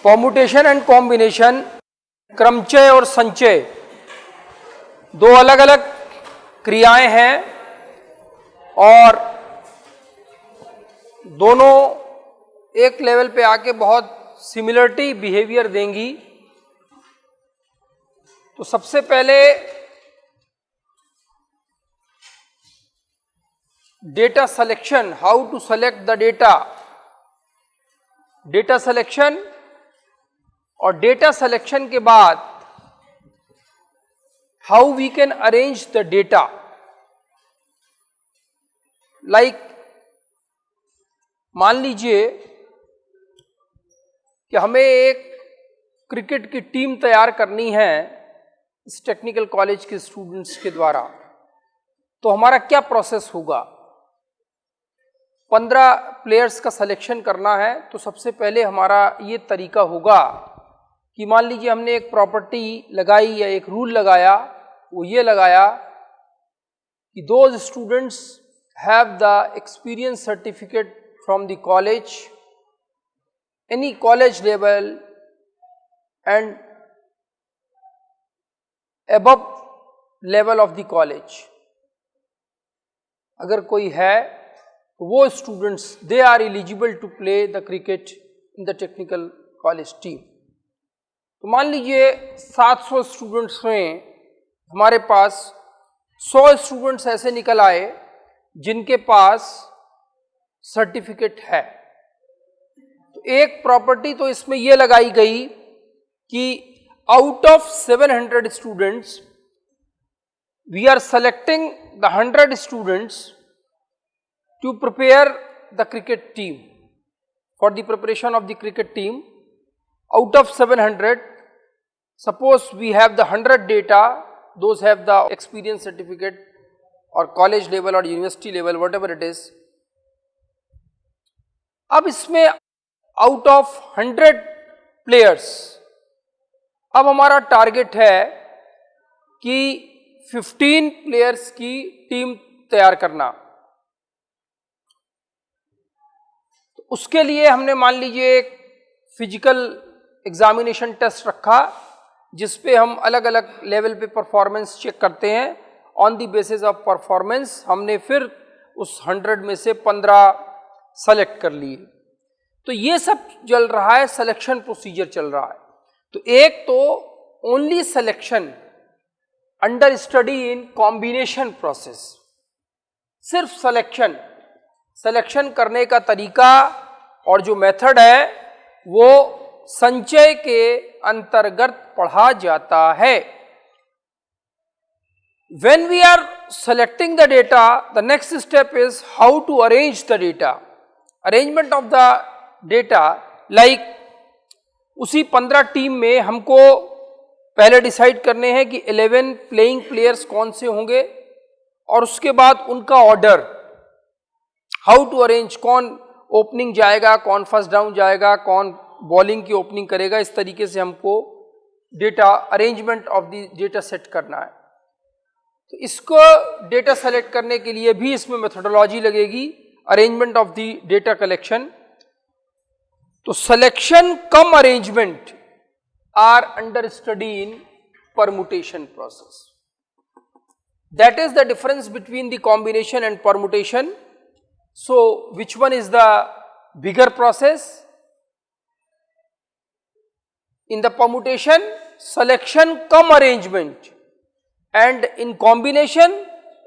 Permutation and combination, क्रमचय और संचय दो अलग अलग क्रियाएं हैं और दोनों एक लेवल पे आके बहुत सिमिलरिटी बिहेवियर देंगी। तो सबसे पहले data selection, how to select the data, data selection, और डेटा सिलेक्शन के बाद how we can arrange the data. Like मान लीजिए कि हमें एक क्रिकेट की टीम तैयार करनी है इस टेक्निकल कॉलेज के स्टूडेंट्स के द्वारा, तो हमारा क्या प्रोसेस होगा। 15 प्लेयर्स का सिलेक्शन करना है, तो सबसे पहले हमारा ये तरीका होगा कि मान लीजिए हमने एक प्रॉपर्टी लगाई या एक रूल लगाया, वो ये लगाया कि those students have the experience certificate from the college, any college level and above level of the college. अगर कोई है तो वो students they are eligible to play the cricket in the technical college team. तो मान लीजिए 700 students में हमारे पास 100 स्टूडेंट्स ऐसे निकल आए जिनके पास सर्टिफिकेट है। तो एक प्रॉपर्टी तो इसमें यह लगाई गई कि out of 700 students, we are selecting the 100 students to prepare the cricket team. For the preparation of the cricket team, out of 700, suppose we have the 100 data, those have the experience certificate or college level or university level, whatever it is. अब इसमें out of 100 players, अब हमारा target है कि 15 players की team तैयार करना। तो उसके लिए हमने मान लीजिए एक फिजिकल एग्जामिनेशन टेस्ट रखा जिस पे हम अलग अलग लेवल पे परफॉर्मेंस चेक करते हैं। On the basis of performance हमने फिर उस 100 में से 15 सेलेक्ट कर लिए। तो ये सब चल रहा है, सिलेक्शन प्रोसीजर चल रहा है। तो एक तो only selection under study in combination process, सिर्फ सिलेक्शन करने का तरीका और जो मेथड है वो संचय के अंतर्गत पढ़ा जाता है। When we are selecting the data, the next step is how to arrange the data. Arrangement of the data, like उसी 15 टीम में हमको पहले डिसाइड करने हैं कि 11 प्लेइंग प्लेयर्स कौन से होंगे और उसके बाद उनका ऑर्डर, हाउ टू अरेंज, कौन ओपनिंग जाएगा, कौन फर्स्ट डाउन जाएगा, कौन बॉलिंग की ओपनिंग करेगा। इस तरीके से हमको data arrangement of the data set करना है। तो इसको डेटा सेलेक्ट करने के लिए भी इसमें मेथोडोलॉजी लगेगी, arrangement of the data collection. तो selection cum arrangement are under study in permutation process. That is the difference between the combination and permutation. So which one is the bigger process? In the permutation selection cum arrangement and in combination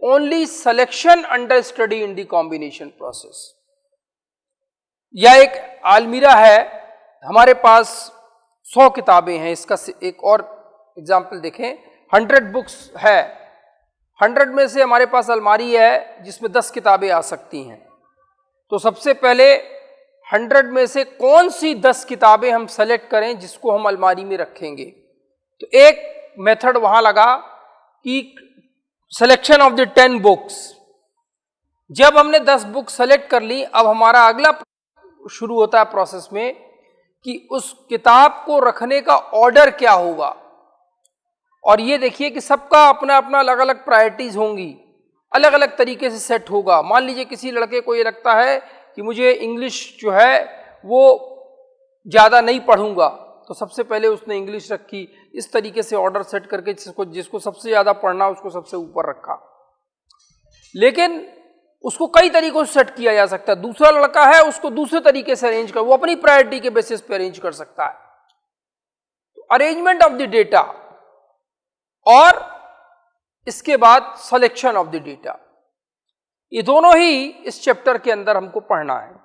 only selection under study in the combination process. यह एक अलमीरा है, हमारे पास 100 किताबें हैं। इसका एक और एग्जाम्पल देखें, 100 बुक्स है, 100 में से हमारे पास अलमारी है जिसमें 10 किताबें आ सकती हैं। तो सबसे पहले 100 में से कौन सी 10 किताबें हम सेलेक्ट करें जिसको हम अलमारी में रखेंगे। तो एक मेथड वहां लगा कि सिलेक्शन ऑफ द 10 बुक्स। जब हमने 10 बुक सेलेक्ट कर ली, अब हमारा अगला शुरू होता है प्रोसेस में कि उस किताब को रखने का ऑर्डर क्या होगा। और ये देखिए कि सबका अपना अपना अलग अलग प्रायोरिटीज होंगी, अलग अलग तरीके से सेट होगा। मान लीजिए किसी लड़के को ये लगता है कि मुझे इंग्लिश जो है वो ज़्यादा नहीं पढ़ूंगा, तो सबसे पहले उसने इंग्लिश रखी, इस तरीके से ऑर्डर सेट करके जिसको सबसे ज़्यादा पढ़ना उसको सबसे ऊपर रखा। लेकिन उसको कई तरीकों से सेट किया जा सकता है। दूसरा लड़का है, उसको दूसरे तरीके से अरेंज कर, वो अपनी प्रायोरिटी के बेसिस पे अरेंज कर सकता है। तो अरेंजमेंट ऑफ द डेटा और इसके बाद सिलेक्शन ऑफ द डेटा, ये दोनों ही इस चैप्टर के अंदर हमको पढ़ना है।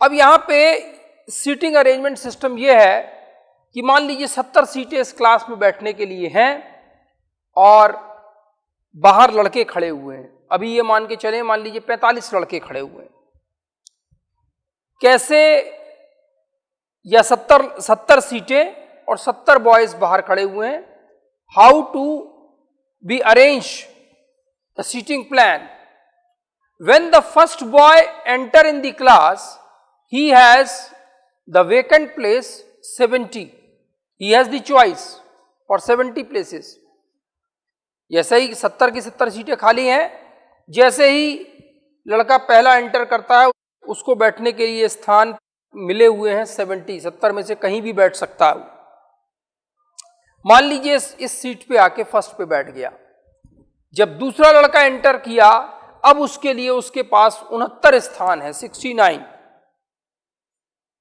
अब यहां पे सीटिंग अरेंजमेंट सिस्टम ये है कि मान लीजिए 70 सीटें इस क्लास में बैठने के लिए हैं और बाहर लड़के खड़े हुए हैं। अभी ये मान के चले, मान लीजिए 45 लड़के खड़े हुए हैं। कैसे, या 70 सीटें और 70 बॉयज बाहर खड़े हुए हैं। How to be arrange the seating plan? When the first boy enter in the class, he has the vacant place 70, he has the choice for 70 places। जैसे ही 70 की 70 सीटें खाली हैं, जैसे ही लड़का पहला एंटर करता है उसको बैठने के लिए स्थान मिले हुए हैं 70 में से कहीं भी बैठ सकता है। मान लीजिए इस सीट पे आके फर्स्ट पे बैठ गया। जब दूसरा लड़का एंटर किया, अब उसके लिए उसके पास 69 स्थान है, 69,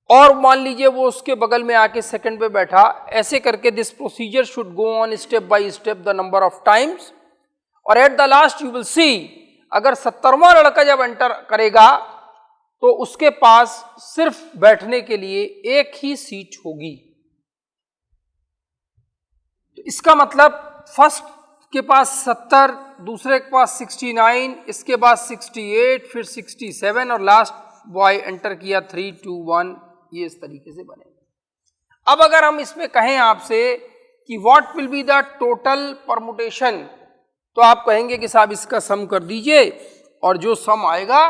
और मान लीजिए वो उसके बगल में आके सेकंड पे बैठा। ऐसे करके this procedure should go on step by step the number of times, और at the last you will see, अगर 70वां लड़का जब एंटर करेगा तो उसके पास सिर्फ बैठने के लिए एक ही सीट होगी। तो इसका मतलब फर्स्ट के पास 70, दूसरे के पास 69, इसके बाद 68, फिर 67 और लास्ट बॉय एंटर किया 3, 2, 1, ये इस तरीके से बनेगा। अब अगर हम इसमें कहें आपसे कि what will be the total permutation, तो आप कहेंगे कि साहब इसका सम कर दीजिए, और जो सम आएगा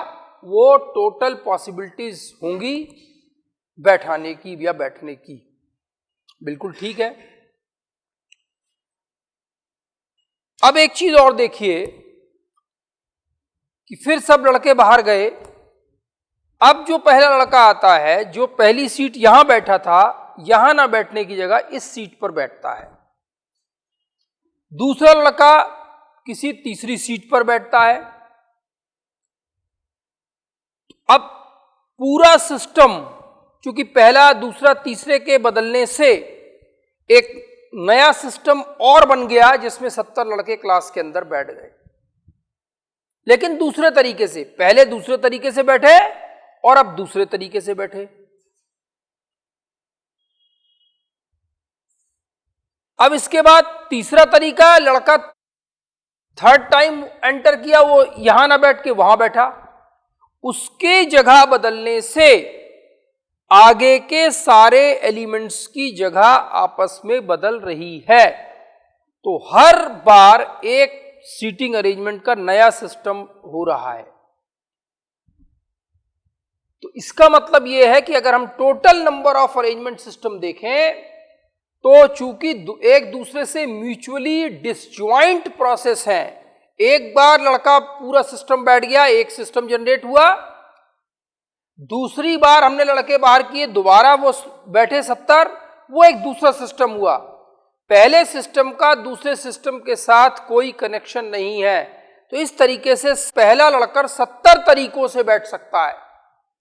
वो टोटल पॉसिबिलिटीज होंगी बैठाने की या बैठने की। बिल्कुल ठीक है। अब एक चीज और देखिए कि फिर सब लड़के बाहर गए। अब जो पहला लड़का आता है, जो पहली सीट यहां बैठा था, यहां ना बैठने की जगह इस सीट पर बैठता है। दूसरा लड़का किसी तीसरी सीट पर बैठता है। अब पूरा सिस्टम, चूंकि पहला दूसरा तीसरे के बदलने से एक नया सिस्टम और बन गया जिसमें 70 लड़के क्लास के अंदर बैठ गए, लेकिन दूसरे तरीके से। पहले दूसरे तरीके से बैठे और अब दूसरे तरीके से बैठे। अब इसके बाद तीसरा तरीका, लड़का थर्ड टाइम एंटर किया, वो यहां ना बैठ के वहां बैठा। उसके जगह बदलने से आगे के सारे एलिमेंट्स की जगह आपस में बदल रही है। तो हर बार एक सीटिंग अरेंजमेंट का नया सिस्टम हो रहा है। तो इसका मतलब यह है कि अगर हम total number of arrangement system देखें, तो चूंकि एक दूसरे से म्यूचुअली डिसजॉइंट प्रोसेस है, एक बार लड़का पूरा सिस्टम बैठ गया, एक सिस्टम जनरेट हुआ। दूसरी बार हमने लड़के बाहर किए, दोबारा वो बैठे 70, वो एक दूसरा सिस्टम हुआ। पहले सिस्टम का दूसरे सिस्टम के साथ कोई कनेक्शन नहीं है। तो इस तरीके से पहला लड़का 70 तरीकों से बैठ सकता है।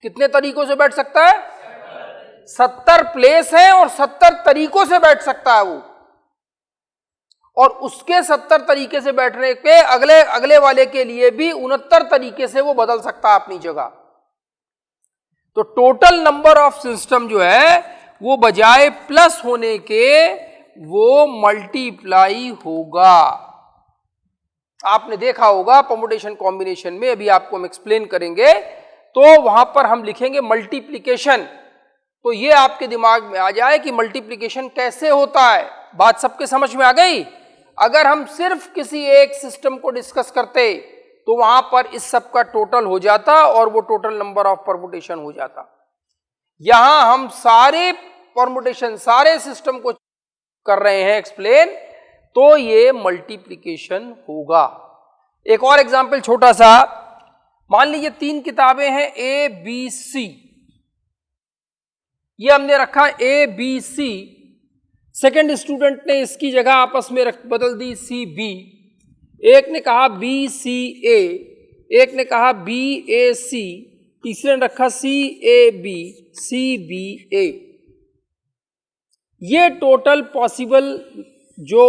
कितने तरीकों से बैठ सकता है? 70 प्लेस है और 70 तरीकों से बैठ सकता है वो। और उसके 70 तरीके से बैठने के अगले वाले के लिए भी 69 तरीके से वो बदल सकता है अपनी जगह। तो टोटल नंबर ऑफ सिस्टम जो है वो बजाय प्लस होने के वो मल्टीप्लाई होगा। आपने देखा होगा परमुटेशन कॉम्बिनेशन में, अभी आपको हम एक्सप्लेन करेंगे, तो वहां पर हम लिखेंगे मल्टीप्लिकेशन। तो ये आपके दिमाग में आ जाए कि मल्टीप्लिकेशन कैसे होता है। बात सबके समझ में आ गई? अगर हम सिर्फ किसी एक सिस्टम को डिस्कस करते तो वहां पर इस सब का टोटल हो जाता और वो टोटल नंबर ऑफ परमुटेशन हो जाता। यहां हम सारे परमुटेशन, सारे सिस्टम को कर रहे हैं एक्सप्लेन, तो ये मल्टीप्लिकेशन होगा। एक और एग्जांपल छोटा सा, मान लीजिए 3 किताबें हैं A, B, C, ये हमने रखा A B C, second student ने इसकी जगह आपस में बदल दी सी बी, एक ने कहा बी सी ए, एक ने कहा बी ए सी, तीसरे ने रखा सी ए बी सी बी ए। ये टोटल पॉसिबल जो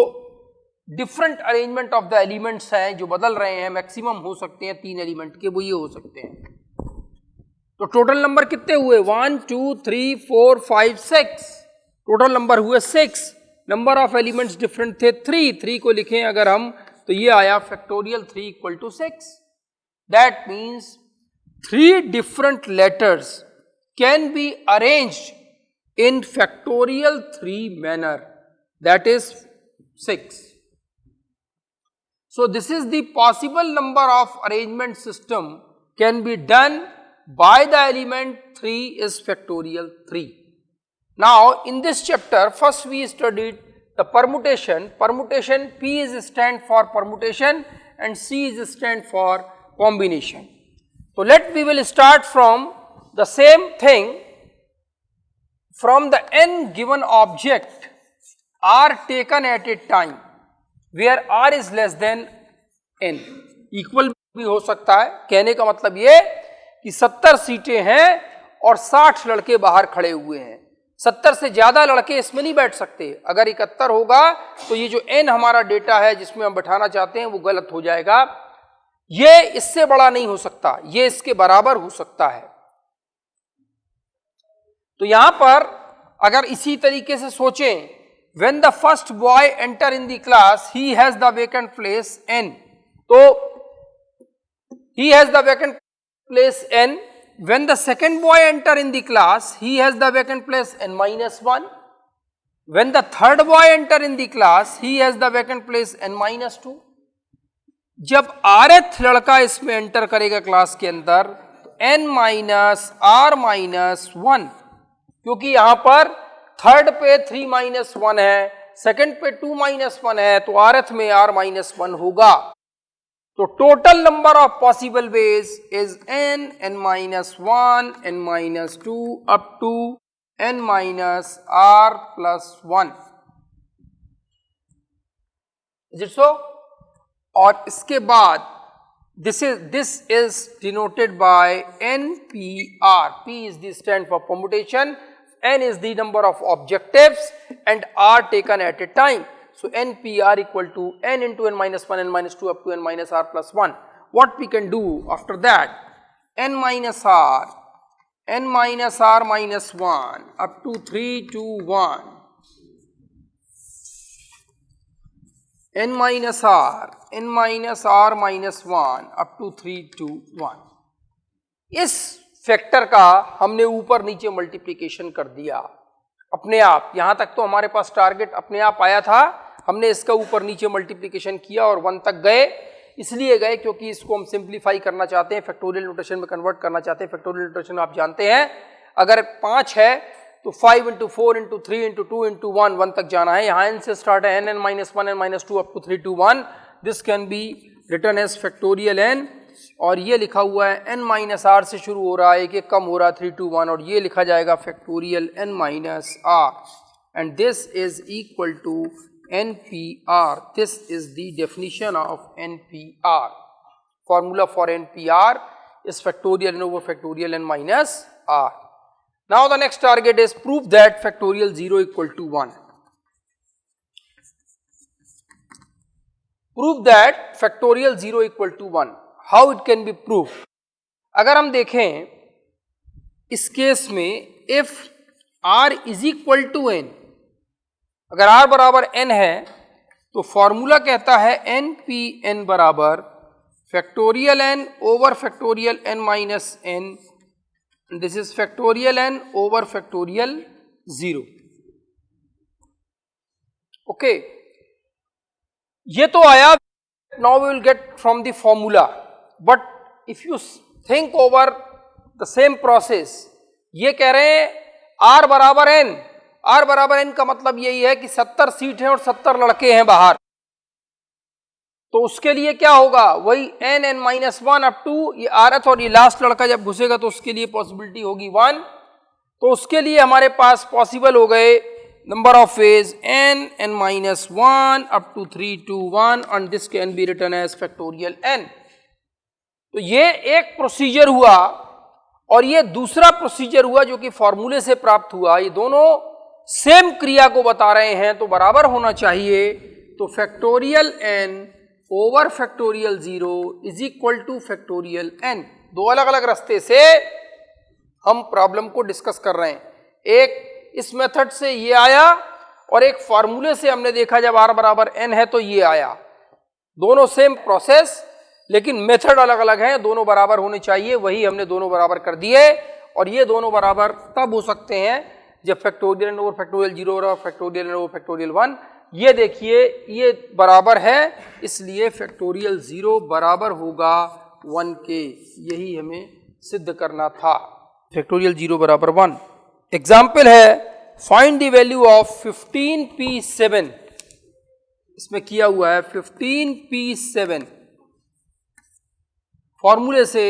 different arrangement of the elements हैं जो बदल रहे हैं, मैक्सिमम हो सकते हैं 3 एलिमेंट के, वो ये हो सकते हैं। तो टोटल नंबर कितने हुए? 1 2 3 4 5 6, टोटल नंबर हुए 6। नंबर ऑफ एलिमेंट्स डिफरेंट थे 3 को लिखें अगर हम तो ये आया factorial 3 equal to 6। That means 3 different letters can be arranged in factorial 3 manner, that is 6. So this is the possible number of arrangement system can be done by the element 3 is factorial 3. Now in this chapter first we studied the permutation. Permutation, P is stand for permutation and C is stand for combination. So we will start from the same thing. From the n given object are taken at a time where r is less than n, equal भी हो सकता है। कहने का मतलब ये कि 70 सीटें हैं और 60 लड़के बाहर खड़े हुए हैं, 70 से ज्यादा लड़के इसमें नहीं बैठ सकते। अगर 71 होगा तो ये जो n हमारा डेटा है जिसमें हम बैठाना चाहते हैं वो गलत हो जाएगा। ये इससे बड़ा नहीं हो सकता, ये इसके बराबर हो सकता है। तो यहां पर अगर इसी तरीके से सोचें, when the first boy enter in the class he has the vacant place n, तो he has the vacant place n. When the second boy enter in the class he has the vacant place n minus 1. When the third boy enter in the class he has the vacant place n minus 2. जब rth लड़का इसमें enter करेगा class के अंदर तो n minus r minus 1, क्योंकि यहां पर थर्ड पे 3 माइनस 1 है, सेकंड पे 2 माइनस 1 है, तो rth में r माइनस 1 होगा। तो total number of possible ways is n minus 1, n minus 2 up to n minus r plus 1। Is it so? और इसके बाद this is denoted by NPR. P is the stand for permutation, n is the number of objectives and r taken at a time. So NPR equal to n into n minus 1, n minus 2 up to n minus r plus 1. What we can do after that? n minus r minus 1 up to 3 to 1. n minus r minus 1 up to 3 to 1. इस factor का हमने ऊपर नीचे multiplication कर दिया अपने आप। यहां तक तो हमारे पास टारगेट अपने आप आया था, हमने इसका ऊपर नीचे मल्टीप्लिकेशन किया और 1 तक गए। इसलिए गए क्योंकि इसको हम सिंप्लीफाई करना चाहते हैं, फैक्टोरियल नोटेशन में कन्वर्ट करना चाहते हैं। फैक्टोरियल नोटेशन आप जानते हैं, अगर 5 है तो 5 into 4 into 3 into 2 into 1 तक जाना है। यहाँ n से स्टार्ट है n minus 1 n minus 2 up to 3 to 1. This can be written as factorial n, और ये लिखा हुआ है n माइनस r से शुरू हो रहा है, कि कम हो रहा है 3 to 1, और ये लिखा जाएगा factorial n minus r, and this is equal to NPR. This is the definition of NPR. Formula for NPR is factorial n over factorial n minus r. Now the next target is prove that factorial 0 equal to 1. Prove that factorial 0 equal to 1. How it can be proved? अगर हम देखें इस case में if r is equal to n, अगर r बराबर n है तो formula कहता है NPN बराबर factorial n over factorial n minus n, this is factorial n over factorial 0। Okay, ये तो आया, now we will get from the formula, but if you think over the same process, ये कह रहे हैं r बराबर n, r बराबर n का मतलब यही है कि 70 सीट हैं और 70 लड़के हैं बाहर, तो उसके लिए क्या होगा, वही n माइनस 1 अप टू ये rth, और ये लास्ट लड़का जब घुसेगा तो उसके लिए पॉसिबिलिटी होगी 1। तो उसके लिए हमारे पास पॉसिबल हो गए number of ways n-1 up to 3 to 1 and this can be written as factorial n। तो ये एक प्रोसीजर हुआ और ये दूसरा प्रोसीजर हुआ जो कि फॉर्मूले से प्राप्त हुआ। ये दोनों सेम क्रिया को बता रहे हैं तो बराबर होना चाहिए। तो factorial n over factorial 0 is equal two factorial n। दो अलग अलग रास्ते से हम प्रॉब्लम को डिस्कस कर रहे हैं। एक इस मेथड से ये आया और एक फॉर्मूले से हमने देखा जब r बराबर n है तो ये आया। दोनों सेम प्रोसेस लेकिन मेथड अलग अलग हैं, दोनों बराबर होने चाहिए, वही हमने दोनों बराबर कर दिए। और ये दोनों बराबर तब हो सकते हैं जब फैक्टोरियल n ओवर फैक्टोरियल 0 और फैक्टोरियल n ओवर फैक्टोरियल 1। ये देखिए ये बराबर है, इसलिए फैक्टोरियल 0 बराबर होगा 1 के। यही हमें सिद्ध करना था, फैक्टोरियल 0 बराबर 1। एग्जाम्पल है find the value of 15p7। इसमें किया हुआ है 15p7 फॉर्मूले से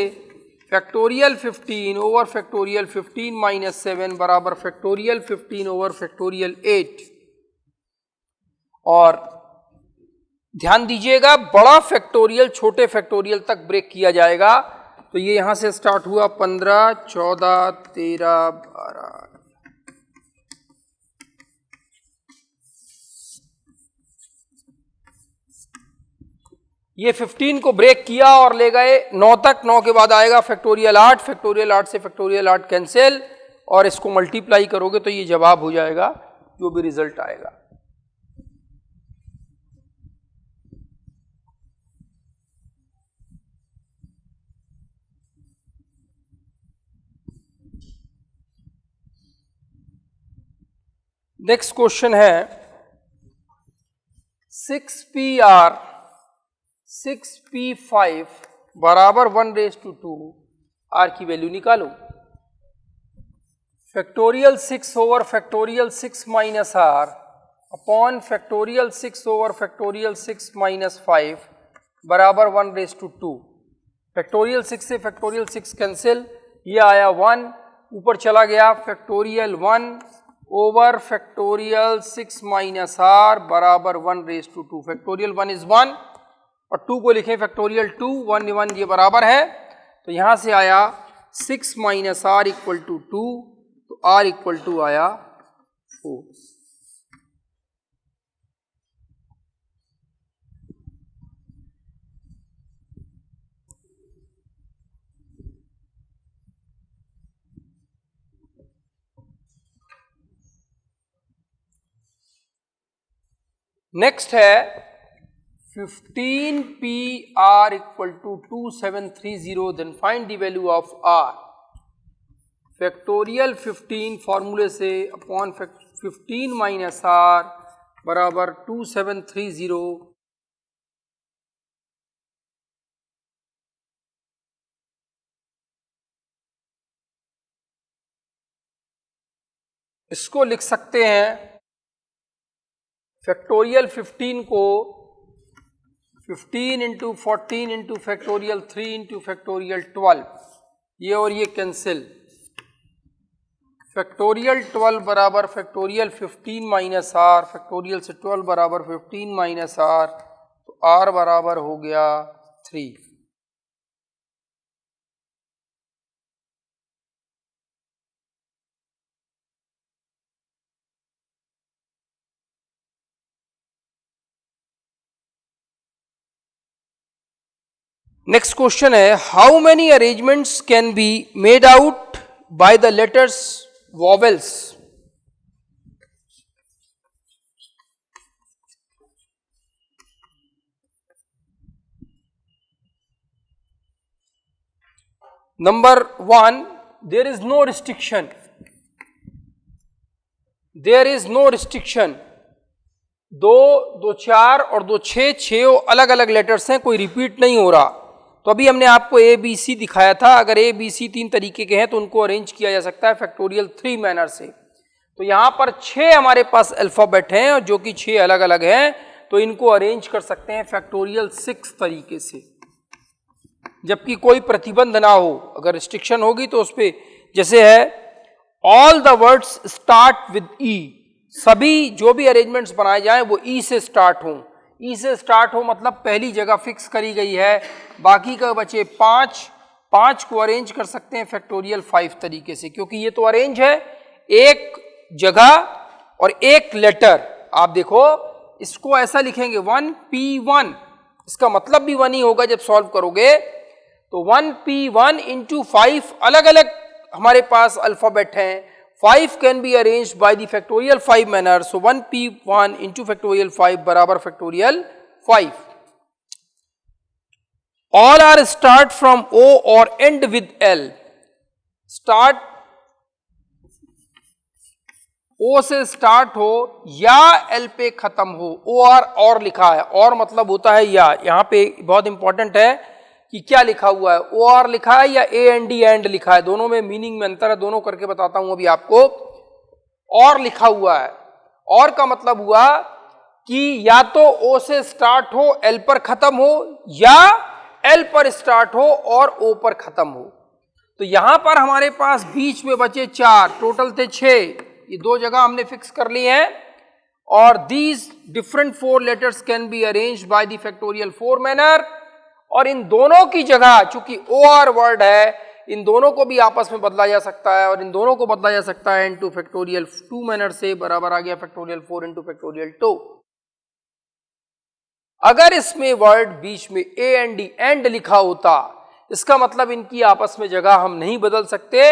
फैक्टोरियल 15 ओवर फैक्टोरियल 15 माइनस 7 बराबर फैक्टोरियल 15 ओवर फैक्टोरियल 8। और ध्यान दीजिएगा बड़ा फैक्टोरियल छोटे फैक्टोरियल तक ब्रेक किया जाएगा। तो ये यहां से स्टार्ट हुआ 15, 14, 13, 12। ये 15 को ब्रेक किया और ले गए 9 तक। 9 के बाद आएगा फैक्टोरियल 8, फैक्टोरियल 8 से फैक्टोरियल 8 कैंसिल और इसको मल्टीप्लाई करोगे तो ये जवाब हो जाएगा जो भी रिजल्ट आएगा। नेक्स्ट क्वेश्चन है 6p5 बराबर 1/2 r की वैल्यू निकालो। Factorial 6 over factorial 6 minus r upon factorial 6 over factorial 6 minus 5 बराबर 1/2। फैक्टोरियल 6 से फैक्टोरियल 6 कैंसिल, ये आया 1, ऊपर चला गया factorial 1 over factorial 6 minus r बराबर 1/2। फैक्टोरियल 1 इज 1 और 2 को लिखें फैक्टोरियल 2, 1 1 ये बराबर है। तो यहां से आया 6 माइनस r इक्वल टू 2, तो r इक्वल टू आया 4। नेक्स्ट है 15pr equal to 2730, then find the value of r। Factorial 15 फॉर्मूले से अपॉन 15 माइनस r बराबर 2730। इसको लिख सकते हैं फैक्टोरियल 15 को 15 into 14 into factorial 3 into factorial 12, ये और ये कैंसिल। फैक्टोरियल 12 बराबर फैक्टोरियल 15 माइनस r, फैक्टोरियल से 12 बराबर 15 माइनस r, तो r बराबर हो गया 3। नेक्स्ट क्वेश्चन है how many arrangements can be made out by the letters vowels. Number 1, there is no restriction, there is no restriction. 2, 2 4 और 2 6, 6 अलग अलग लेटर्स हैं, कोई रिपीट नहीं हो रहा। तो अभी हमने आपको ए बी सी दिखाया था, अगर ए बी सी 3 तरीके के हैं तो उनको अरेंज किया जा सकता है फैक्टोरियल 3 मैनर से। तो यहाँ पर 6 हमारे पास अल्फ़ाबेट हैं और जो कि 6 अलग अलग हैं, तो इनको अरेंज कर सकते हैं फैक्टोरियल 6 तरीके से, जबकि कोई प्रतिबंध ना हो। अगर रिस्ट्रिक्शन होगी तो उस पर जैसे है all the words start with E, सभी जो भी अरेंजमेंट्स बनाए जाएं वो ई से स्टार्ट हों। ई से स्टार्ट हो मतलब पहली जगह फिक्स करी गई है, बाकी का बचे 5 को अरेंज कर सकते हैं फैक्टोरियल 5 तरीके से, क्योंकि ये तो अरेंज है एक जगह और एक लेटर। आप देखो इसको ऐसा लिखेंगे 1p1, इसका मतलब भी 1 ही होगा जब सॉल्व करोगे। तो 1p1 इंटू 5 अलग अलग हमारे पास अल्फाबेट हैं, 5 can be arranged by the factorial 5 manner, so 1p1 into factorial 5 बराबर factorial 5। All are start from O और end with L, start O से स्टार्ट हो या एल पे खत्म हो। ओ आर और लिखा है, और मतलब होता है या, यहां पे बहुत इंपॉर्टेंट है कि क्या लिखा हुआ है, ओ आर लिखा है या ए एन डी एंड लिखा है, दोनों में मीनिंग में अंतर है, दोनों करके बताता हूं अभी आपको। और लिखा हुआ है, और का मतलब हुआ कि या तो ओ से स्टार्ट हो एल पर खत्म हो, या एल पर स्टार्ट हो और ओ पर खत्म हो। तो यहां पर हमारे पास बीच में बचे 4, टोटल थे 6, ये 2 जगह हमने फिक्स कर ली हैं। और these different 4 letters can be arranged by the factorial 4 manner, और इन दोनों की जगह चूंकि ओ आर वर्ड है, इन दोनों को भी आपस में बदला जा सकता है, और इन दोनों को बदला जा सकता है इनटू फैक्टोरियल 2 मैनर से, बराबर आ गया फैक्टोरियल 4 इंटू फैक्टोरियल 2। अगर इसमें वर्ड बीच में ए एंड डी एंड लिखा होता, इसका मतलब इनकी आपस में जगह हम नहीं बदल सकते,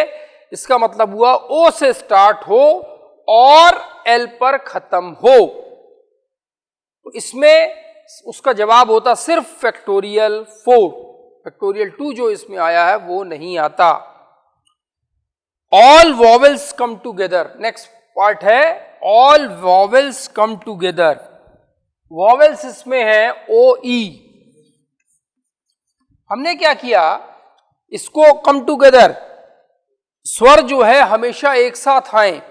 इसका मतलब हुआ ओ से स्टार्ट हो और एल पर खत्म हो। तो इसमें उसका जवाब होता सिर्फ फैक्टोरियल 4, फैक्टोरियल 2 जो इसमें आया है वो नहीं आता। All vowels come together, next part है all vowels come together. Vowels इसमें है ओ ई, हमने क्या किया, इसको कम टूगेदर, स्वर जो है हमेशा एक साथ आए,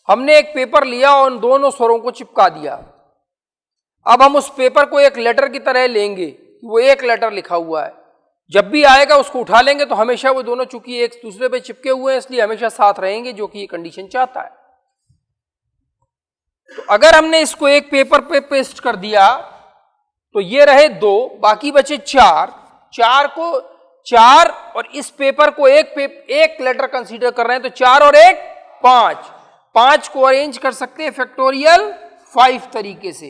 हमने एक पेपर लिया और उन दोनों स्वरों को चिपका दिया। अब हम उस पेपर को एक लेटर की तरह लेंगे, वो एक लेटर लिखा हुआ है, जब भी आएगा उसको उठा लेंगे तो हमेशा वो दोनों चूंकि एक दूसरे पे चिपके हुए हैं इसलिए हमेशा साथ रहेंगे, जो कि ये कंडीशन चाहता है। तो अगर हमने इसको एक पेपर पे पेस्ट कर दिया तो ये रहे 2, बाकी बचे 4 को 4, और इस पेपर को एक लेटर कंसीडर कर रहे हैं तो 4 और 1 5 को अरेंज कर सकते हैं फैक्टोरियल 5 तरीके से।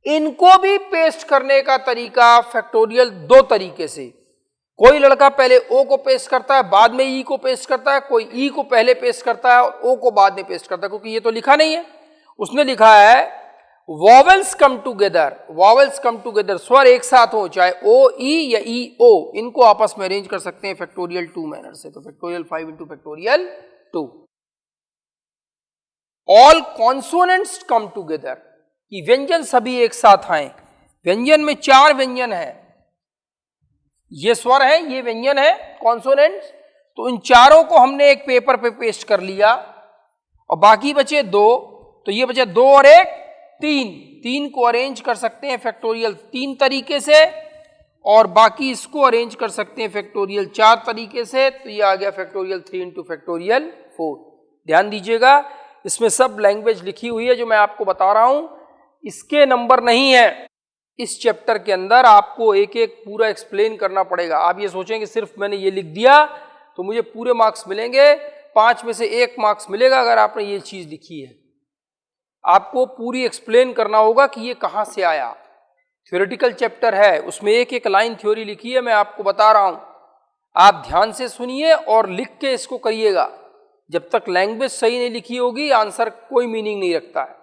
इनको भी पेस्ट करने का तरीका फैक्टोरियल 2 तरीके से। कोई लड़का पहले ओ को पेस्ट करता है, बाद में ई को पेस्ट करता है, कोई ई को पहले पेस्ट करता है और ओ को बाद में पेस्ट करता है, क्योंकि ये तो लिखा नहीं है, उसने लिखा है vowels come together, vowels come together, स्वर एक साथ हो, चाहे ओ ई या ई ओ, इनको आपस में अरेंज कर सकते हैं फैक्टोरियल 2 मैनर से। तो factorial 5 into factorial 2। All consonants come together, कि व्यंजन सभी एक साथ आए। व्यंजन में 4 व्यंजन है, ये स्वर है, ये व्यंजन है कॉन्सोनेंट्स, तो इन चारों को हमने एक पेपर पे पेस्ट कर लिया और बाकी बचे 2, तो ये बचे 2 और 1 3 को अरेंज कर सकते हैं फैक्टोरियल 3 तरीके से, और बाकी इसको अरेंज कर सकते हैं फैक्टोरियल 4 तरीके से। तो ये आ गया फैक्टोरियल 3 इंटू फैक्टोरियल 4। ध्यान दीजिएगा, इसमें सब लैंग्वेज लिखी हुई है जो मैं आपको बता रहा हूं, इसके नंबर नहीं है। इस चैप्टर के अंदर आपको एक एक पूरा एक्सप्लेन करना पड़ेगा। आप ये सोचेंगे सिर्फ मैंने ये लिख दिया तो मुझे पूरे मार्क्स मिलेंगे, 5 में से 1 मार्क्स मिलेगा अगर आपने ये चीज लिखी है। आपको पूरी एक्सप्लेन करना होगा कि ये कहां से आया। थ्योरेटिकल चैप्टर है, उसमें एक एक लाइन थ्योरी लिखी है, मैं आपको बता रहा हूं, आप ध्यान से सुनिए और लिख के इसको करिएगा। जब तक लैंग्वेज सही नहीं लिखी होगी आंसर कोई मीनिंग नहीं रखता है।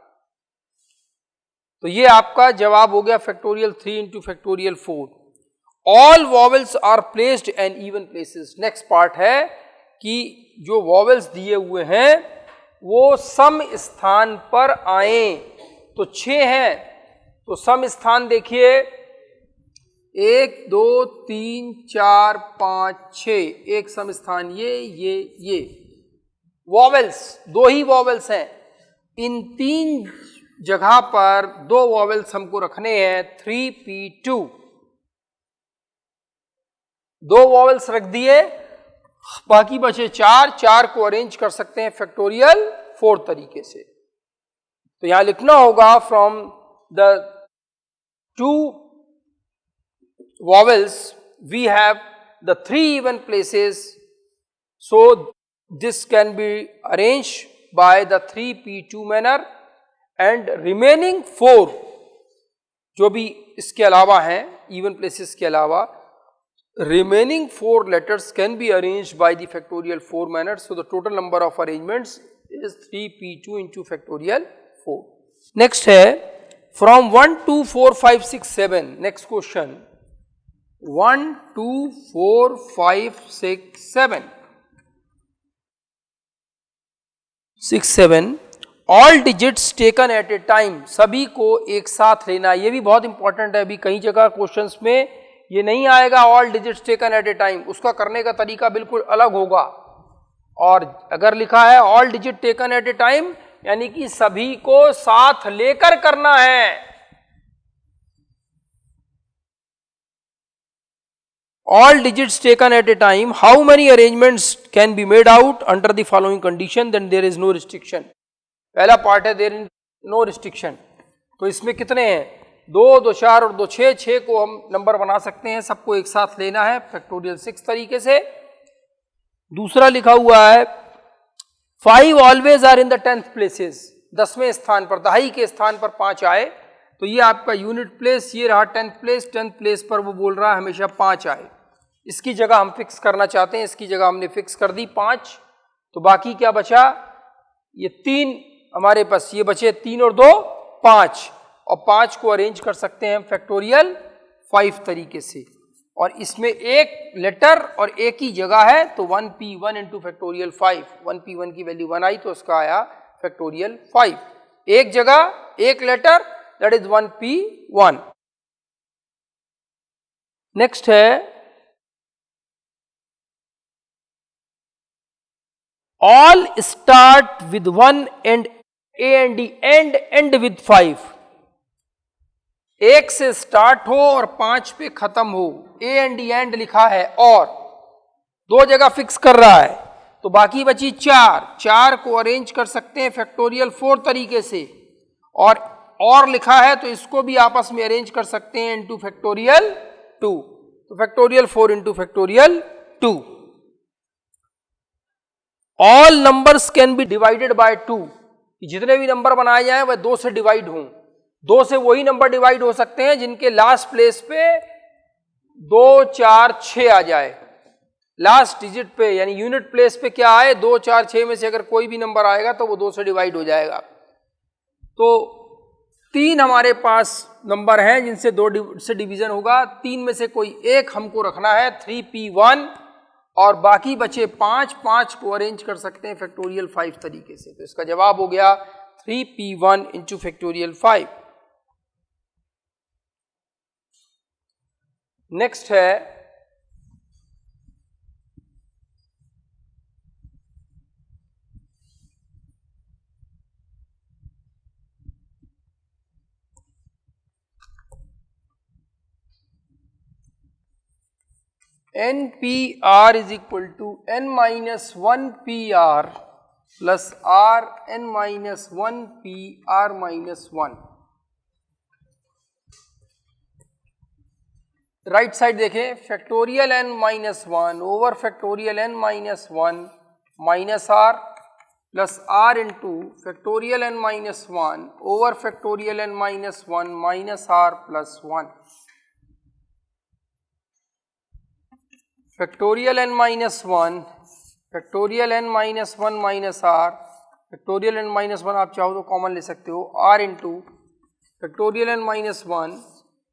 तो ये आपका जवाब हो गया factorial 3 into factorial 4। All vowels are placed in even places. Next part है कि जो वॉवेल्स दिए हुए हैं वो सम स्थान पर आए। तो 6 हैं, तो सम स्थान देखिए 1 2 3 4 5 6, एक सम स्थान ये वॉवेल्स 2 ही वॉवेल्स हैं। इन 3 जगह पर 2 वॉवेल्स हमको रखने हैं 3p2। 2 वॉवेल्स रख दिए, बाकी बचे चार, चार को अरेंज कर सकते हैं फैक्टोरियल 4 तरीके से। तो यहां लिखना होगा from the 2 vowels we have the 3 even places, so this can be arranged by the 3p2 manner and remaining 4 जो भी इसके अलावा हैं even places के अलावा remaining 4 letters can be arranged by the factorial 4 manner, so the total number of arrangements is 3p2 into factorial 4. Next है from 1 2 4 5 6 7, next question 1 2 4 5 6 7 6 7 all digits taken at a time, सभी को एक साथ लेना। ये भी बहुत इंपॉर्टेंट है, अभी कई जगह क्वेश्चंस में ये नहीं आएगा all digits taken at a time, उसका करने का तरीका बिल्कुल अलग होगा। और अगर लिखा है all digit taken at a time यानी कि सभी को साथ लेकर करना है। All digits taken at a time, how many arrangements can be made out under the following condition, then there is no restriction. पहला पार्ट है there is no restriction, तो इसमें कितने हैं 2 2 4 और 2 6, 6 को हम नंबर बना सकते हैं, सबको एक साथ लेना है फैक्टोरियल 6 तरीके से। दूसरा लिखा हुआ है 5 always are in the 10th places, 10वें स्थान पर, दहाई के स्थान पर 5 आए, तो ये आपका यूनिट प्लेस, ये रहा 10th प्लेस, 10th प्लेस पर वो बोल रहा है हमेशा 5 आए, इसकी जगह हम फिक्स करना चाहते हैं, इसकी जगह हमने फिक्स कर दी 5, तो बाकी क्या बचा, ये 3 हमारे पास, ये बचे 3 और 2 5, और 5 को अरेंज कर सकते हैं फैक्टोरियल 5 तरीके से, और इसमें एक लेटर और एक ही जगह है, तो 1p1 इंटू फैक्टोरियल 5, 1p1 की वैल्यू 1 आई तो उसका आया फैक्टोरियल 5, एक जगह एक letter, that is 1p1। Next है all start with 1 and a and d and end with 5, एक से स्टार्ट हो और 5 पे खत्म हो, a and d एंड लिखा है और दो जगह फिक्स कर रहा है, तो बाकी बची 4 को अरेंज कर सकते हैं फैक्टोरियल 4 तरीके से, और लिखा है तो इसको भी आपस में अरेंज कर सकते हैं इनटू फैक्टोरियल 2, तो factorial 4 into factorial 2। All numbers can be divided by 2, जितने भी नंबर बनाए जाए वह 2 से डिवाइड हों, 2 से वही नंबर डिवाइड हो सकते हैं जिनके लास्ट प्लेस पे 2 4 6 आ जाए, लास्ट डिजिट पे यानी यूनिट प्लेस पे क्या आए 2 4 6 में से अगर कोई भी नंबर आएगा तो वो 2 से डिवाइड हो जाएगा। तो 3 हमारे पास नंबर हैं जिनसे 2 से डिवीजन होगा, 3 में से कोई एक हमको रखना है 3p1, और बाकी बचे 5 को अरेंज कर सकते हैं फैक्टोरियल 5 तरीके से, तो इसका जवाब हो गया 3p1 इंटू फैक्टोरियल 5। नेक्स्ट है NPR is equal to n minus 1 PR plus R n minus 1 PR minus 1। Right side देखें, factorial n minus 1 over factorial n minus 1 minus R plus R into factorial n minus 1 over factorial n minus 1 minus R plus 1। Factorial n minus 1, factorial n minus 1 minus R, factorial n minus 1 आप चाहो तो common ले सकते हो, R into factorial n minus 1,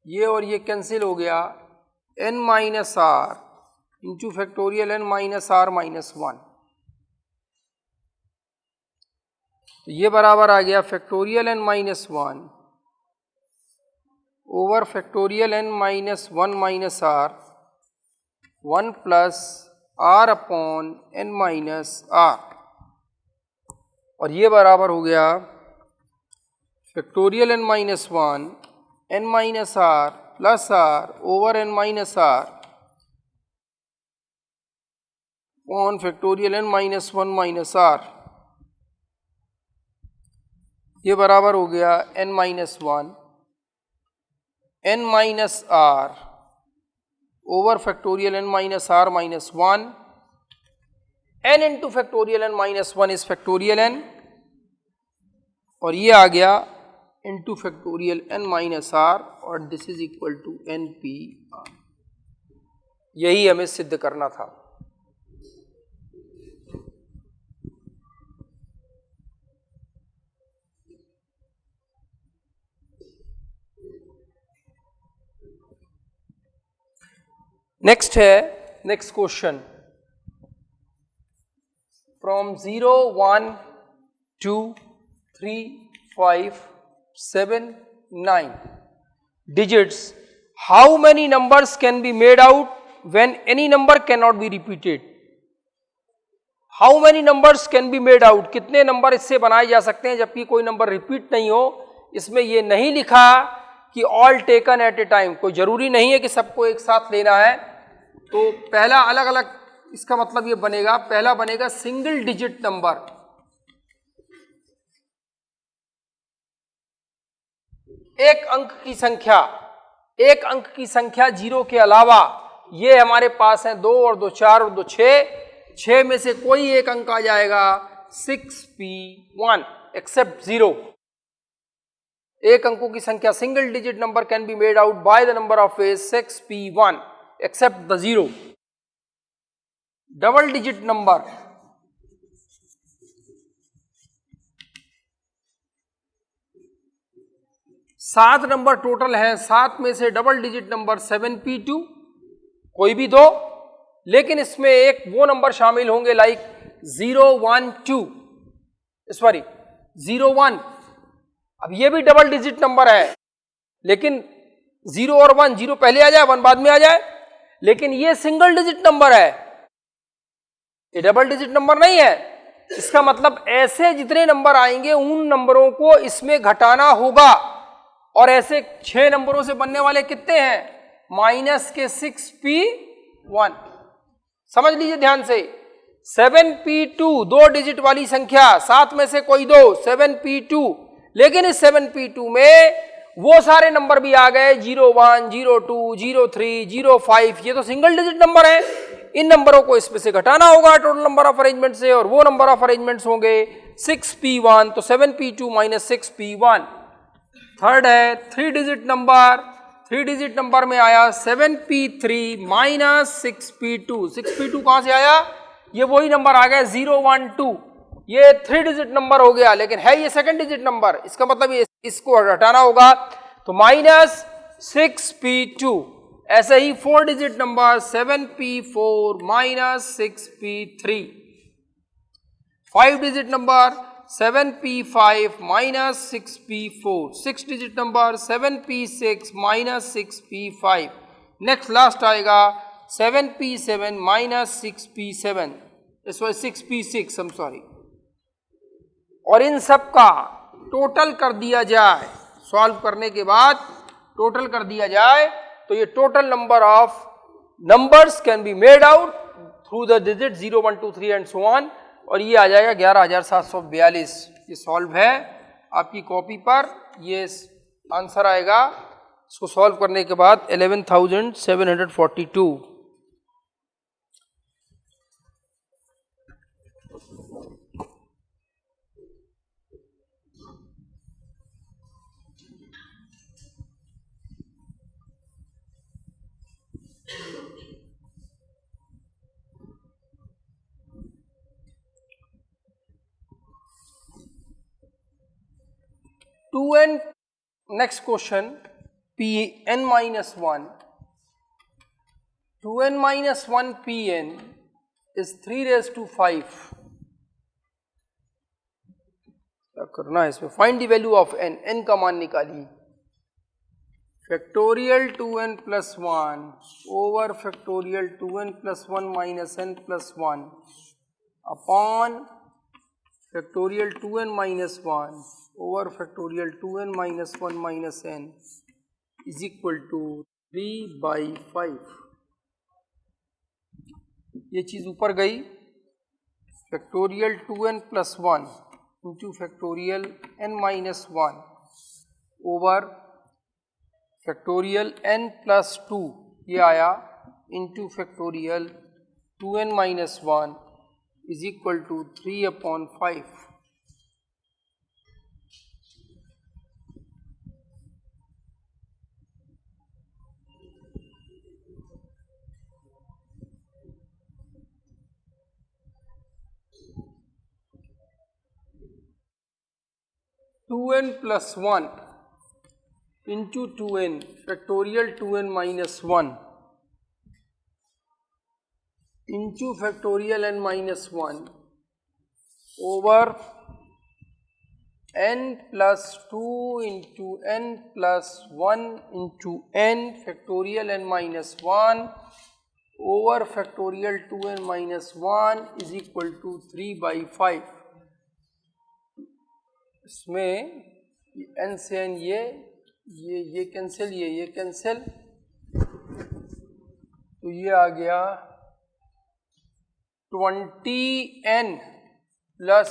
ये और ये cancel हो गया, n minus R into factorial n minus R minus 1, तो ये बराबर आ गया factorial n minus 1 over factorial n minus 1 minus R 1 plus R upon n minus R, और ये बराबर हो गया factorial n minus 1 n minus R plus R over n minus R upon factorial n minus one minus R, ये बराबर हो गया n minus one n minus R over factorial n minus are minus one, n into factorial n minus one is factorial n, और ये आ गया into factorial n minus R, और this is equal to N P R. यही हमें सिद्ध करना था। नेक्स्ट है, next question, from 0 1 2 3 5 7 9 digits, how many numbers can be made out when any number cannot be repeated? How many numbers can be made out? कितने number इससे बनाए जा सकते हैं जबकि कोई नंबर रिपीट नहीं हो। इसमें ये नहीं लिखा कि all taken at a time, कोई जरूरी नहीं है कि सबको एक साथ लेना है। तो पहला अलग अलग, इसका मतलब ये बनेगा, पहला बनेगा सिंगल डिजिट नंबर, एक अंक की संख्या, एक अंक की संख्या जीरो के अलावा, ये हमारे पास है 2 और 2 4 और 2 6, 6 में से कोई एक अंक आ जाएगा 6p1 एक्सेप्ट 0। एक अंकों की संख्या single digit number can be made out by the number of ways 6p1 except the 0। Double digit number, सात नंबर टोटल है, 7 में से डबल डिजिट नंबर 7p2, कोई भी दो, लेकिन इसमें एक वो नंबर शामिल होंगे लाइक 0 1 2, सॉरी 0 1। अब ये भी डबल डिजिट नंबर है, लेकिन 0 और 1, 0 पहले आ जाए 1 बाद में आ जाए, लेकिन ये सिंगल डिजिट नंबर है, ये डबल डिजिट नंबर नहीं है। इसका मतलब ऐसे जितने नंबर आएंगे उन नंबरों को इसमें घटाना होगा, और ऐसे 6 नंबरों से बनने वाले कितने हैं, माइनस के 6p1। समझ लीजिए ध्यान से, 7p2 दो डिजिट वाली संख्या, 7 में से कोई दो 7p2, लेकिन इस 7p2 में वो सारे नंबर भी आ गए 01 02 03 05, ये तो सिंगल डिजिट नंबर है। इन नंबरों को इसमें से घटाना होगा टोटल नंबर ऑफ अरेंजमेंट से, और वो नंबर ऑफ अरेंजमेंट्स होंगे 6p1, तो 7p2 माइनस 6p1। थर्ड है 3 डिजिट नंबर, 3 डिजिट नंबर में आया 7p3 माइनस 6p2। 6p2 कहां से आया, ये वही नंबर आ गया 0 1 2, ये 3 डिजिट नंबर हो गया, लेकिन है ये सेकंड डिजिट नंबर, इसका मतलब ये इसको हटाना होगा, तो माइनस 6p2। ऐसे ही 4 digit number 7p4 minus 6p3। 5 digit number 7p5 minus 6p4। 6 digit number 7p6 minus 6p5। Next last आएगा 7p7 minus 6p7, 6p6 I'm sorry. और इन सब का टोटल कर दिया जाए, सॉल्व करने के बाद टोटल कर दिया जाए, तो ये total number of numbers can be made out through the digit 0 1 2 3 and so on, और ये आ जाएगा 11,742। ये सॉल्व है आपकी कॉपी पर, ये आंसर आएगा। इसको सॉल्व करने के बाद 11,742। Next question, Pn minus 1, 2n minus 1 Pn is 3 raised to 5। क्या करना है इसमें, find the value of n, n का मान निकालिए। Factorial 2n plus 1 over factorial 2n plus 1 minus n plus 1 upon factorial 2n minus 1 over factorial 2n minus 1 minus n is equal to 3/5। ये चीज ऊपर गई, factorial 2n plus 1 into factorial n minus 1 over factorial n plus 2 ये आया into factorial 2n minus 1 is equal to 3/5। Two N plus 1 into 2n factorial 2n minus 1 into factorial n minus 1 over n plus 2 into n plus 1 into n factorial n minus 1 over factorial 2n minus 1 is equal to 3/5। इसमें n से n ये cancel ये cancel, तो ये आ गया 20n plus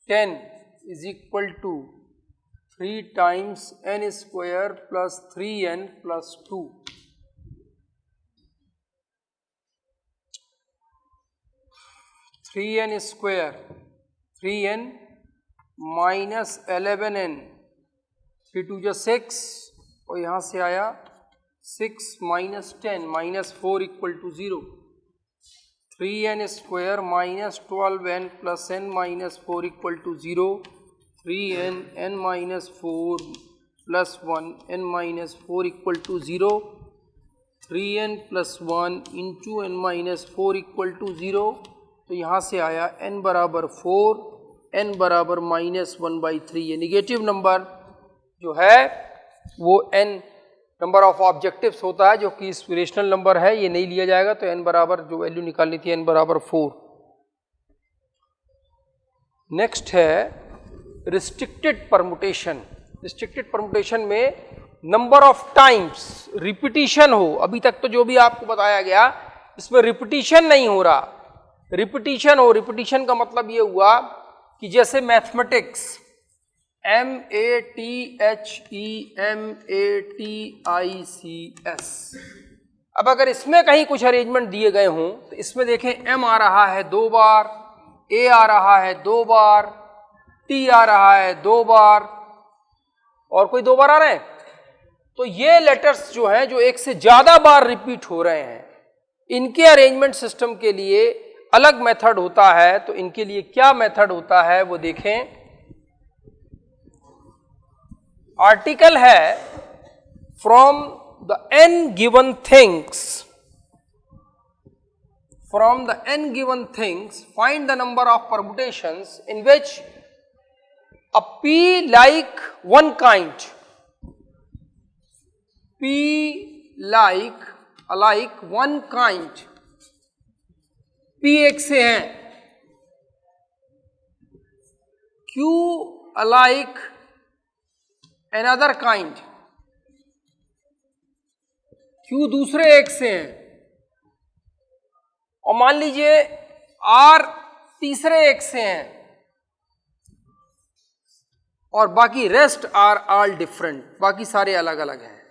10 is equal to 3 times n square plus 3n plus 2। Three N square 3n minus 11n 3 2 जा 6 और यहाँ से आया 6 minus 10 minus 4 equal to 0। 3n square minus 12n plus n minus 4 equal to 0। 3n n minus 4 plus 1 n minus 4 equal to 0। 3n plus 1 into n minus 4 equal to 0। तो यहाँ से आया n बराबर 4 n बराबर -1/3। ये निगेटिव नंबर जो है वो n नंबर ऑफ ऑब्जेक्टिव्स होता है जो कि रेशनल नंबर है, ये नहीं लिया जाएगा। तो n बराबर जो वैल्यू निकालनी थी n बराबर 4। नेक्स्ट है रिस्ट्रिक्टेड परमुटेशन। रिस्ट्रिक्टेड परमुटेशन में नंबर ऑफ टाइम्स रिपीटिशन हो। अभी तक तो जो भी आपको बताया गया इसमें रिपीटिशन नहीं हो रहा, रिपीटिशन हो। रिपीटिशन का मतलब ये हुआ कि जैसे मैथमेटिक्स MATHEMATICS, अब अगर इसमें कहीं कुछ अरेंजमेंट दिए गए हों तो इसमें देखें M आ रहा है 2 बार, A आ रहा है 2 बार, T आ रहा है 2 बार और कोई 2 बार आ रहे हैं। तो ये लेटर्स जो हैं जो एक से ज्यादा बार रिपीट हो रहे हैं, इनके अरेंजमेंट सिस्टम के लिए अलग मेथड होता है। तो इनके लिए क्या मेथड होता है वो देखें। आर्टिकल है from the n given things, from the n given things find the number of permutations in which a p like one kind, p like one kind, p एक से हैं, q alike another kind, q दूसरे एक से हैं, और मान लीजिए r तीसरे एक से हैं और बाकी रेस्ट आर ऑल डिफरेंट, बाकी सारे अलग अलग हैं।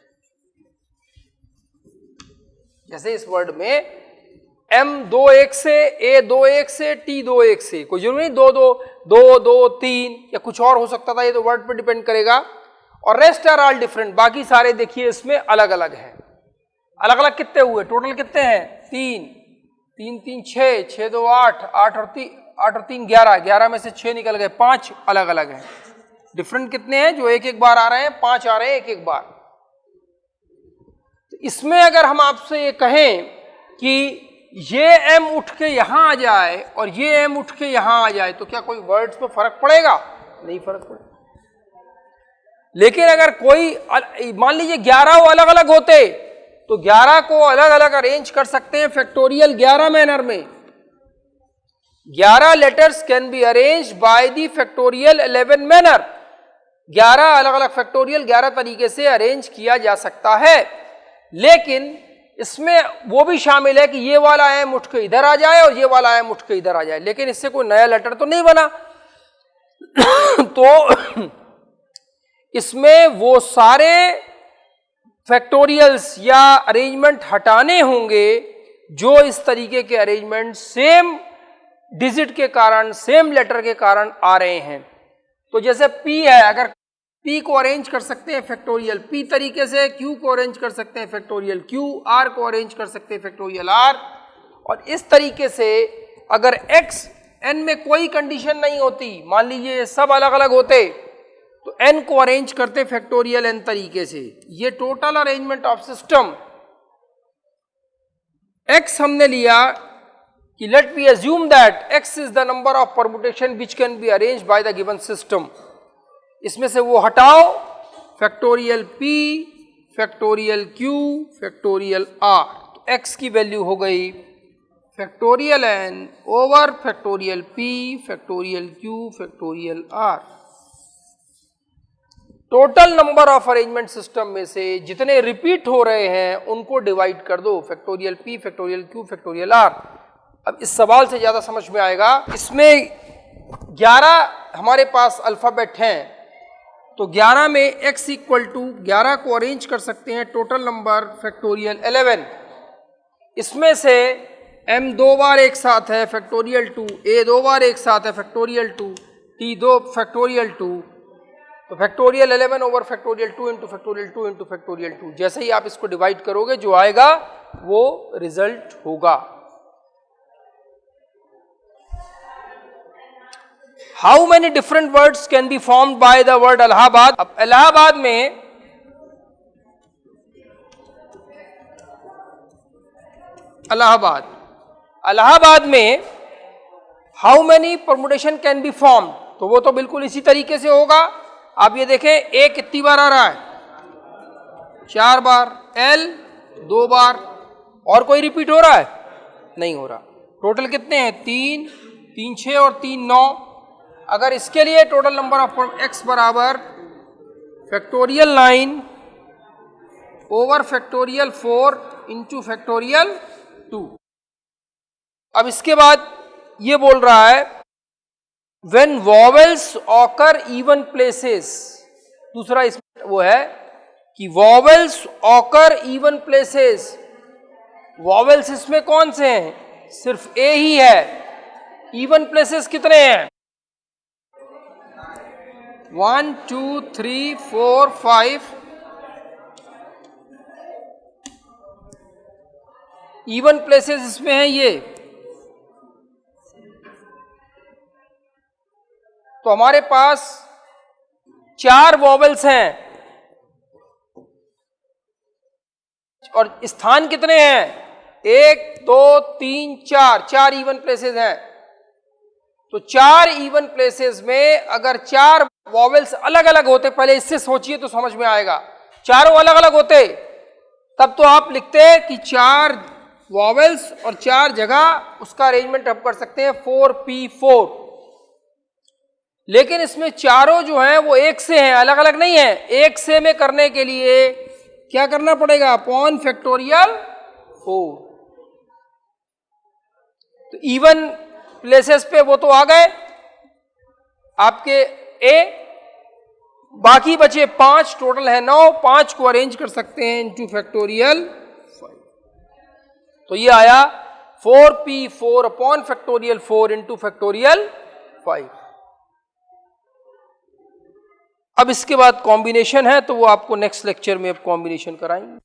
जैसे इस वर्ड में M 2 1 से, A 2 1 से, T 2 1 से, कोई जरूरी नहीं 2 2 2 2 3 या कुछ और हो सकता था, ये तो वर्ड पर डिपेंड करेगा। और रेस्ट आर ऑल डिफरेंट, बाकी सारे देखिए इसमें अलग अलग हैं। अलग अलग कितने हुए, टोटल कितने हैं 3 3 3 6 6 2 8 8 और 3 11, 11 में से 6 निकल गए, 5 अलग अलग हैं। डिफरेंट कितने हैं, जो एक एक बार आ रहे हैं, 5 आ रहे हैं एक एक बार। तो इसमें अगर हम आपसे ये कहें कि ये m उठ के यहां आ जाए और ये m उठ के यहां आ जाए तो क्या कोई वर्ड्स में फर्क पड़ेगा? नहीं फर्क पड़ेगा। लेकिन अगर कोई मान लीजिए 11 अलग अलग होते तो 11 को अलग अलग अरेंज कर सकते हैं फैक्टोरियल 11 मैनर में। 11 letters can be arranged by the factorial 11 manner. 11 अलग अलग फैक्टोरियल 11 तरीके से अरेंज किया जा सकता है। लेकिन इसमें वो भी शामिल है कि ये वाला m उठ के इधर आ जाए और ये वाला m उठ के इधर आ जाए, लेकिन इससे कोई नया लेटर तो नहीं बना। तो इसमें वो सारे फैक्टोरियल्स या अरेंजमेंट हटाने होंगे जो इस तरीके के अरेंजमेंट सेम डिजिट के कारण, सेम लेटर के कारण आ रहे हैं। तो जैसे P है, अगर P को अरेंज कर सकते हैं फैक्टोरियल P तरीके से, Q को अरेंज कर सकते हैं फैक्टोरियल Q, R को अरेंज कर सकते हैं फैक्टोरियल R, और इस तरीके से अगर X N में कोई कंडीशन नहीं होती, मान लीजिए ये सब अलग अलग होते, तो N को अरेंज करते फैक्टोरियल N तरीके से। ये total arrangement of system X हमने लिया कि let we assume that X is the number of permutation which can be arranged by the given system. इसमें से वो हटाओ, factorial P, factorial Q, factorial R, तो X की वैल्यू हो गई factorial N over factorial P, factorial Q, factorial R। Total number of arrangement system में से जितने रिपीट हो रहे हैं उनको डिवाइड कर दो, factorial P, factorial Q, factorial R। अब इस सवाल से ज्यादा समझ में आएगा। इसमें 11 हमारे पास अल्फाबेट हैं, तो 11 में x इक्वल टू 11 को अरेंज कर सकते हैं टोटल नंबर फैक्टोरियल 11। इसमें से m 2 बार एक साथ है फैक्टोरियल 2, a 2 बार एक साथ है फैक्टोरियल 2, t 2 फैक्टोरियल 2, तो factorial 11 over factorial 2 into factorial 2 into factorial 2। जैसे ही आप इसको डिवाइड करोगे जो आएगा वो रिजल्ट होगा। How many different words can be formed by the word Allahabad. अब इलाहाबाद में इलाहाबाद में how many permutation can be formed, तो वो तो बिल्कुल इसी तरीके से होगा। आप ये देखें ए कितनी बार आ रहा है, 4 बार, एल 2 बार, और कोई रिपीट हो रहा है, नहीं हो रहा। टोटल कितने हैं, 3, 3 6 और 3 9। अगर इसके लिए टोटल नंबर ऑफ x बराबर factorial 9 over factorial 4 into factorial 2। अब इसके बाद ये बोल रहा है when vowels occur even places, दूसरा इसमें वो है कि vowels occur even places। vowels इसमें कौन से हैं, सिर्फ A ही है। even places कितने हैं, 1 2 3 4 5। इवन प्लेसेस इसमें है ये, तो हमारे पास 4 वॉवेल्स हैं और स्थान कितने हैं, 1 2 3 4, 4 इवन प्लेसेस हैं। तो 4 इवन प्लेसेस में अगर 4 वॉवेल्स अलग अलग होते, पहले इससे सोचिए तो समझ में आएगा, चारों अलग अलग होते तब तो आप लिखते कि 4 वॉवेल्स और 4 जगह उसका अरेंजमेंट आप कर सकते हैं 4p4। लेकिन इसमें चारों जो हैं वो एक से हैं, अलग अलग नहीं है। एक से में करने के लिए क्या करना पड़ेगा, अपॉन फैक्टोरियल 4। तो इवन प्लेसेस पे वो तो आ गए आपके A, बाकी बचे 5, टोटल है 9, 5 को अरेंज कर सकते हैं इंटू फैक्टोरियल 5। तो ये आया 4p4 upon factorial 4 into factorial 5। अब इसके बाद कॉम्बिनेशन है, तो वो आपको नेक्स्ट लेक्चर में अब कॉम्बिनेशन कराएंगे।